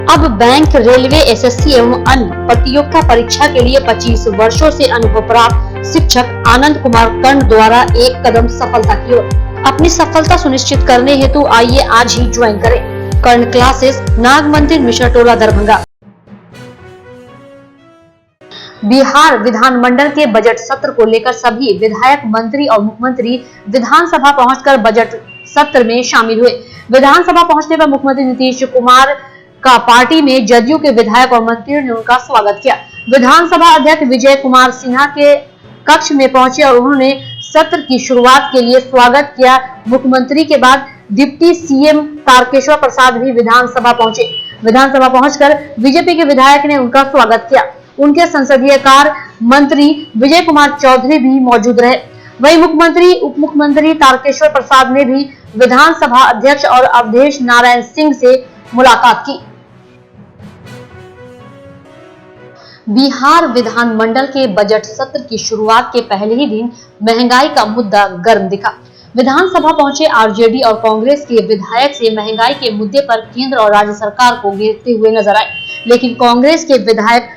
अब bank, railway, SSC एवं अन्य प्रतियोगिता परीक्षा के लिए 25 वर्षों से अनुभव प्राप्त शिक्षक आनंद कुमार कर्ण द्वारा एक कदम सफलता की ओर। अपनी सफलता सुनिश्चित करने हेतु आइए आज ही ज्वाइन करें कर्ण क्लासेस, नाग मंदिर, मिश्रा टोला, दरभंगा। बिहार विधानमंडल के बजट सत्र को लेकर सभी विधायक, मंत्री और मुख्यमंत्री विधानसभा पहुंचकर बजट सत्र में शामिल हुए। विधानसभा पहुंचने पर मुख्यमंत्री नीतीश कुमार का पार्टी में जदयू के विधायक और मंत्रियों ने उनका स्वागत किया। विधानसभा अध्यक्ष विजय कुमार सिन्हा के कक्ष में पहुंचे और उन्होंने सत्र की शुरुआत के लिए स्वागत किया। मुख्यमंत्री के बाद डिप्टी सीएम तारकेश्वर प्रसाद भी विधानसभा पहुंचे। विधानसभा पहुंचकर बीजेपी के विधायक ने उनका स्वागत किया। उनके संसदीय कार्य मंत्री विजय कुमार चौधरी भी मौजूद रहे। वहीं मुख्यमंत्री, उप मुख्यमंत्री तारकेश्वर प्रसाद ने भी विधानसभा अध्यक्ष और अवधेश नारायण सिंह से मुलाकात की। बिहार विधानमंडल के बजट सत्र की शुरुआत के पहले ही दिन महंगाई का मुद्दा गर्म दिखा। विधानसभा पहुंचे आरजेडी और कांग्रेस के विधायक से महंगाई के मुद्दे पर केंद्र और राज्य सरकार को घेरते हुए नजर आए, लेकिन कांग्रेस के विधायक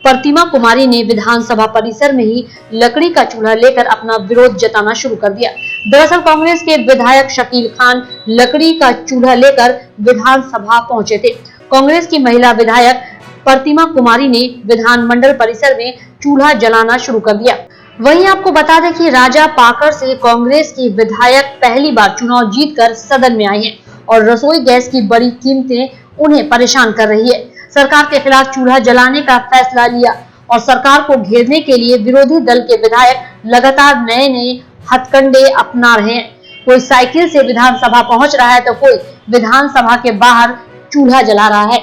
प्रतिमा कुमारी ने विधानसभा परिसर में ही लकड़ी का चूल्हा लेकर अपना विरोध जताना शुरू कर दिया। दरअसल कांग्रेस के विधायक शकील खान लकड़ी का चूल्हा लेकर विधानसभा पहुंचे थे। कांग्रेस की महिला विधायक प्रतिमा कुमारी ने विधानमंडल परिसर में चूल्हा जलाना शुरू कर दिया। वहीं आपको बता दें कि राजा पाकड़ से कांग्रेस की विधायक पहली बार चुनाव जीतकर सदन में आई हैं और रसोई गैस की बड़ी कीमतें उन्हें परेशान कर रही है। सरकार के खिलाफ चूल्हा जलाने का फैसला लिया और सरकार को घेरने के लिए विरोधी दल के विधायक लगातार नए नए हथकंडे अपना रहे हैं। कोई साइकिल से विधानसभा पहुंच रहा है तो कोई विधानसभा के बाहर चूल्हा जला रहा है।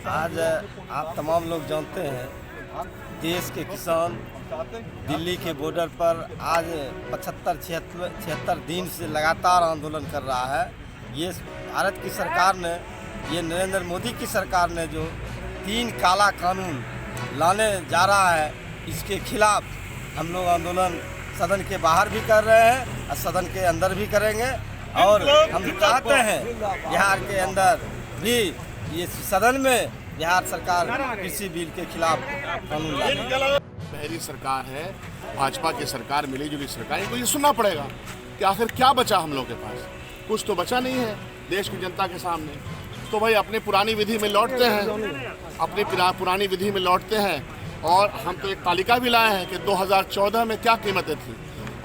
आज आप तमाम लोग जानते हैं, देश के किसान दिल्ली के बॉर्डर पर आज 75-76 दिन से लगातार आंदोलन कर रहा है। ये भारत की सरकार ने, ये नरेंद्र मोदी की सरकार ने जो 3 काला कानून लाने जा रहा है, इसके खिलाफ हम लोग आंदोलन सदन के बाहर भी कर रहे हैं और सदन के अंदर भी करेंगे। और हम चाहते हैं बिहार के अंदर भी ये सदन में बिहार सरकार कृषि बिल के खिलाफ कानून लाए। पहली सरकार है, भाजपा की सरकार, मिली जुली सरकार, इनको ये सुनना पड़ेगा कि आखिर क्या बचा हम लोग के पास। कुछ तो बचा नहीं है देश की जनता के सामने। तो भाई अपनी पुरानी विधि में लौटते हैं, अपनी पुरानी विधि में लौटते हैं। और हम तो एक तालिका भी लाए हैं कि 2014 में क्या कीमतें थी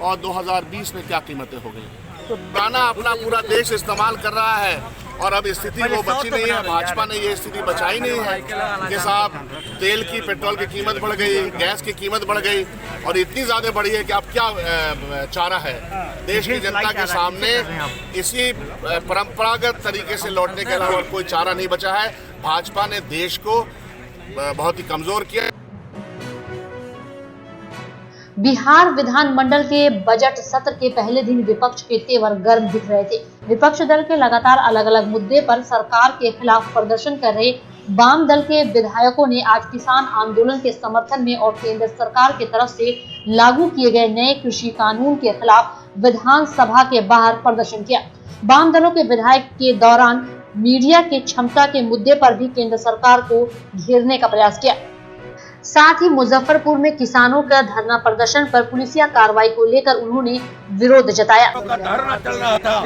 और 2020 में क्या कीमतें हो गई। तो पुराना अपना पूरा देश इस्तेमाल कर रहा है और अब स्थिति वो बची नहीं है। भाजपा ने ये स्थिति बचाई नहीं है कि साहब तेल की, पेट्रोल की कीमत बढ़ गई, गैस की कीमत बढ़ गई और इतनी ज़्यादा बढ़ी है कि अब क्या चारा है देश की जनता के सामने। इसी परंपरागत तरीके से लौटने के अलावा कोई चारा नहीं बचा है। भाजपा ने देश को बहुत ही कमज़ोर किया। बिहार विधानमंडल के बजट सत्र के पहले दिन विपक्ष के तेवर गर्म दिख रहे थे। विपक्ष दल के लगातार अलग अलग मुद्दे पर सरकार के खिलाफ प्रदर्शन कर रहे वाम दल के विधायकों ने आज किसान आंदोलन के समर्थन में और केंद्र सरकार की तरफ से लागू किए गए नए कृषि कानून के खिलाफ विधानसभा के बाहर प्रदर्शन किया। वाम दलों के विधायक के दौरान मीडिया की क्षमता के मुद्दे पर भी केंद्र सरकार को घेरने का प्रयास किया। साथ ही मुजफ्फरपुर में किसानों का धरना प्रदर्शन पर पुलिसिया कार्रवाई को लेकर उन्होंने विरोध जताया। धरना चल रहा था,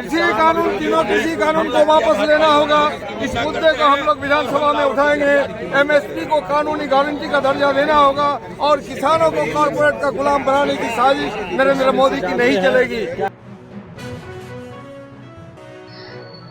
तीनों कृषि कानून को वापस लेना होगा। इस मुद्दे को हम लोग विधानसभा में उठाएंगे। एमएसपी को कानूनी गारंटी का दर्जा देना होगा और किसानों को कॉर्पोरेट का गुलाम बनाने की साजिश नरेंद्र मोदी की नहीं चलेगी।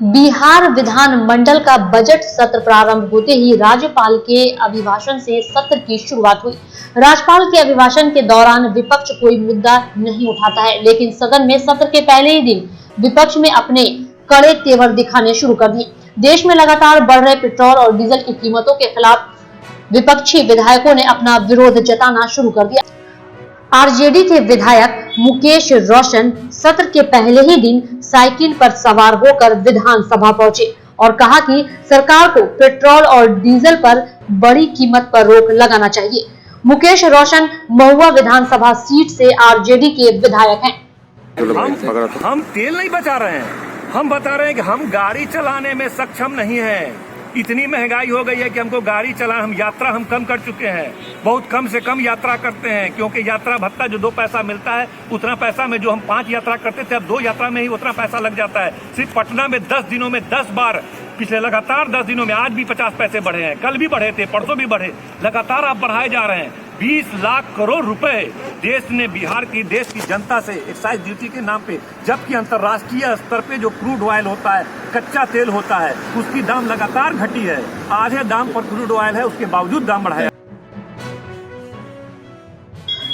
बिहार विधानमंडल का बजट सत्र प्रारंभ होते ही राज्यपाल के अभिभाषण से सत्र की शुरुआत हुई। राज्यपाल के अभिभाषण के दौरान विपक्ष कोई मुद्दा नहीं उठाता है, लेकिन सदन में सत्र के पहले ही दिन विपक्ष में अपने कड़े तेवर दिखाने शुरू कर दिए। देश में लगातार बढ़ रहे पेट्रोल और डीजल की कीमतों के खिलाफ विपक्षी विधायकों ने अपना विरोध जताना शुरू कर दिया। आरजेडी के विधायक मुकेश रोशन सत्र के पहले ही दिन साइकिल पर सवार होकर विधानसभा पहुंचे और कहा कि सरकार को पेट्रोल और डीजल पर बड़ी कीमत पर रोक लगाना चाहिए। मुकेश रोशन महुआ विधानसभा सीट से आरजेडी के विधायक हैं। हम तेल नहीं बचा रहे हैं, हम बता रहे हैं कि हम गाड़ी चलाने में सक्षम नहीं हैं। इतनी महंगाई हो गई है कि हमको गाड़ी चला हम यात्रा हम कम कर चुके हैं, बहुत कम से कम यात्रा करते हैं, क्योंकि यात्रा भत्ता जो 2 पैसा मिलता है उतना पैसा में जो हम 5 यात्रा करते थे अब 2 यात्रा में ही उतना पैसा लग जाता है। सिर्फ पटना में 10 दिनों में 10 बार, पिछले लगातार 10 दिनों में आज भी 50 पैसे बढ़े हैं, कल भी बढ़े थे, परसों भी बढ़े, लगातार आप बढ़ाए जा रहे हैं। 20 लाख करोड़ रुपए देश ने बिहार की देश की जनता से एक्साइज ड्यूटी के नाम पे, जबकि अंतर्राष्ट्रीय स्तर पे जो क्रूड ऑयल होता है, कच्चा तेल होता है, उसकी दाम लगातार घटी है। आधे दाम पर क्रूड ऑयल है, उसके बावजूद दाम बढ़ाया।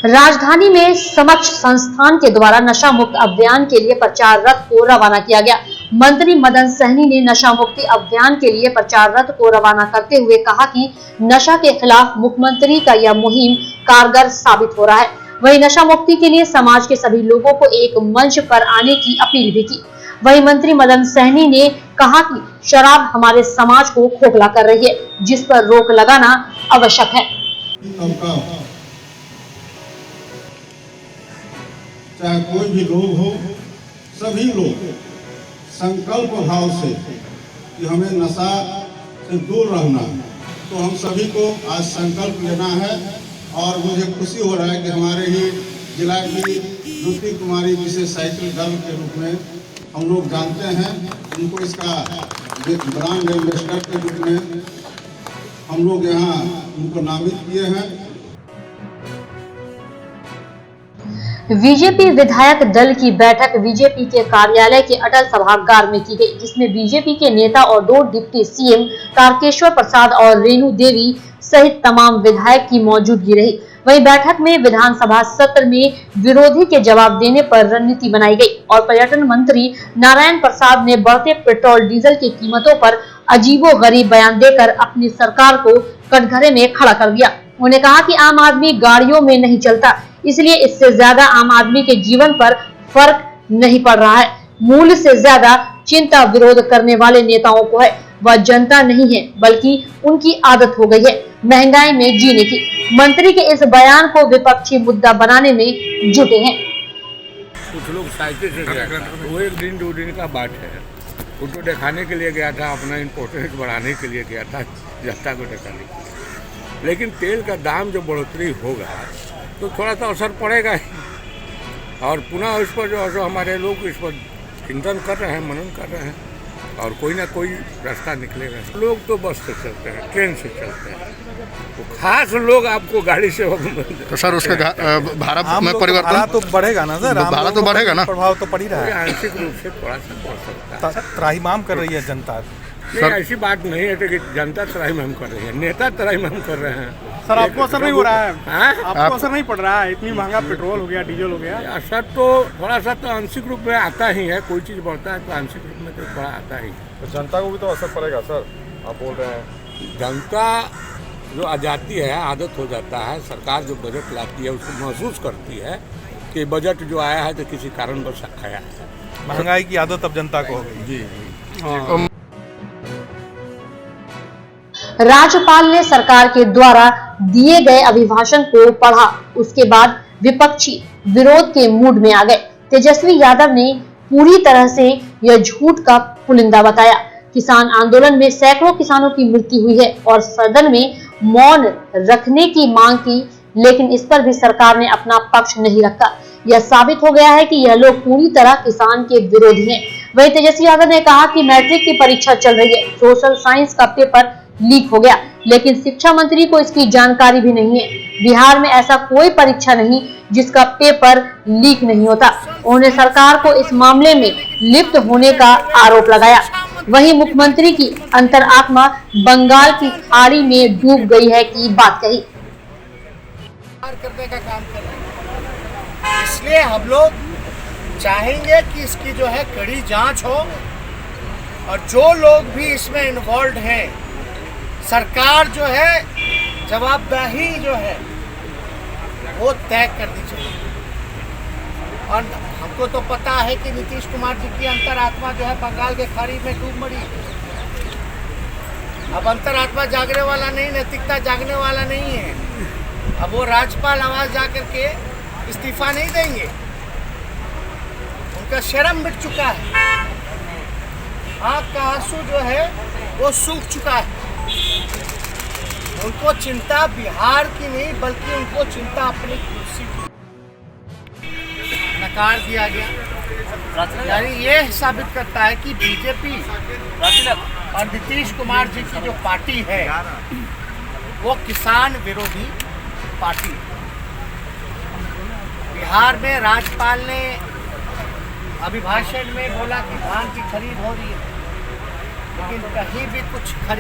राजधानी में समक्ष संस्थान के द्वारा नशा मुक्त अभियान के लिए प्रचार रथ को रवाना किया गया। मंत्री मदन सहनी ने नशा मुक्ति अभियान के लिए प्रचार रथ को रवाना करते हुए कहा कि नशा के खिलाफ मुख्यमंत्री का यह मुहिम कारगर साबित हो रहा है। वहीं नशा मुक्ति के लिए समाज के सभी लोगों को एक मंच पर आने की अपील भी की। वहीं मंत्री मदन सहनी ने कहा कि शराब हमारे समाज को खोखला कर रही है, जिस पर रोक लगाना आवश्यक है। चाहे कोई भी लोग हो, सभी लोग संकल्प भाव से कि हमें नशा से दूर रहना, तो हम सभी को आज संकल्प लेना है। और मुझे खुशी हो रहा है कि हमारे ही जिला की ज्योति कुमारी, जिसे साइकिल गर्ल के रूप में हम लोग जानते हैं, उनको इसका ब्रांड एम्बेसडर के रूप में हम लोग यहाँ उनको नामित किए हैं। बीजेपी विधायक दल की बैठक बीजेपी के कार्यालय के अटल सभागार में की गई, जिसमें बीजेपी के नेता और 2 डिप्टी सीएम तारकेश्वर प्रसाद और रेणु देवी सहित तमाम विधायक की मौजूदगी रही। वहीं बैठक में विधानसभा सत्र में विरोधी के जवाब देने पर रणनीति बनाई गई और पर्यटन मंत्री नारायण प्रसाद ने बढ़ते पेट्रोल डीजल की कीमतों पर अजीबोगरीब बयान देकर अपनी सरकार को कटघरे में खड़ा कर दिया। उन्होंने कहा कि आम आदमी गाड़ियों में नहीं चलता, इसलिए इससे ज्यादा आम आदमी के जीवन पर फर्क नहीं पड़ रहा है। मूल्य से ज्यादा चिंता विरोध करने वाले नेताओं को है। वह जनता नहीं है, बल्कि उनकी आदत हो गई है महंगाई में जीने की। मंत्री के इस बयान को विपक्षी मुद्दा बनाने में जुटे हैं। कुछ लोग साइकिल से गया था, वो 1 दिन 2 दिन का बात है। उनको दिखाने के लिए गया था, अपना इम्पोर्टेंस बढ़ाने के लिए गया था, जनता को दिखाने के लिए। लेकिन तेल का दाम जो बढ़ोतरी होगा तो थोड़ा सा असर पड़ेगा ही। और पुनः इस पर जो हमारे लोग इस पर चिंतन कर रहे हैं, मनन कर रहे हैं, और कोई ना कोई रास्ता निकलेगा। लोग तो बस से चलते हैं, ट्रेन से चलते हैं, तो खास लोग आपको गाड़ी से तो सर उसके भाड़ा में परिवर्तन तो बढ़ेगा ना सर, भाड़ा तो बढ़ेगा ना, प्रभाव तो पड़ ही रहा है। आंशिक रूप से थोड़ा सा बढ़ सकता है। त्राहिमाम कर रही है जनता। नहीं, ऐसी बात नहीं है कि जनता त्राहिमाम कर रही है, नेता त्राहिमाम कर रहे हैं। सर आपको असर नहीं हो रहा है? आपको असर नहीं पड़ रहा है? इतनी महंगा पेट्रोल हो गया, डीजल हो गया। असर तो थोड़ा सा तो आंशिक रूप में आता ही है। कोई चीज़ बढ़ता है तो आंशिक रूप में तो थोड़ा आता ही। तो जनता को भी तो असर पड़ेगा सर, आप बोल रहे हैं। जनता जो आ जाती है, आदत हो जाता है, सरकार जो बजट लाती है उसको महसूस करती है कि बजट जो आया है तो किसी कारणवश आया है। महंगाई की आदत अब जनता को हो गई। जी। राज्यपाल ने सरकार के द्वारा दिए गए अभिभाषण को पढ़ा, उसके बाद विपक्षी विरोध के मूड में आ गए। तेजस्वी यादव ने पूरी तरह से यह झूठ का पुलिंदा बताया। किसान आंदोलन में सैकड़ों किसानों की मृत्यु हुई है और सदन में मौन रखने की मांग की, लेकिन इस पर भी सरकार ने अपना पक्ष नहीं रखा। यह साबित हो गया है कि यह लोग पूरी तरह किसान के विरोधी हैं। वहीं तेजस्वी यादव ने कहा कि मैट्रिक की परीक्षा चल रही है, सोशल साइंस का पेपर लीक हो गया, लेकिन शिक्षा मंत्री को इसकी जानकारी भी नहीं है। बिहार में ऐसा कोई परीक्षा नहीं जिसका पेपर लीक नहीं होता। उन्होंने सरकार को इस मामले में लिप्त होने का आरोप लगाया। वहीं मुख्यमंत्री की अंतरात्मा बंगाल की खाड़ी में डूब गई है की बात कही। करने का काम कर रहे हैं, इसलिए हम लोग चाहेंगे कि इसकी जो है कड़ी जांच हो और जो लोग भी इसमें इन्वॉल्व हैं, सरकार जो है जवाबदेही जो है वो तय करनी चाहिए। और हमको तो पता है कि नीतीश कुमार जी की अंतरात्मा जो है बंगाल के खाड़ी में डूब मरी। अब अंतरात्मा जागने वाला नहीं, नैतिकता जागने वाला नहीं है। अब वो राज्यपाल आवाज जा करके इस्तीफा नहीं देंगे, उनका शर्म मिट चुका है। आँख का आंसू जो है वो सूख चुका है। उनको चिंता बिहार की नहीं बल्कि उनको चिंता अपनी कुर्सी की नकार दिया गया। यानी ये साबित करता है कि बीजेपी और नीतीश कुमार जी की जो पार्टी है वो किसान विरोधी पार्टी है। बिहार में राज्यपाल ने अभिभाषण में बोला कि धान की खरीद हो रही है, लेकिन कहीं भी कुछ खरीद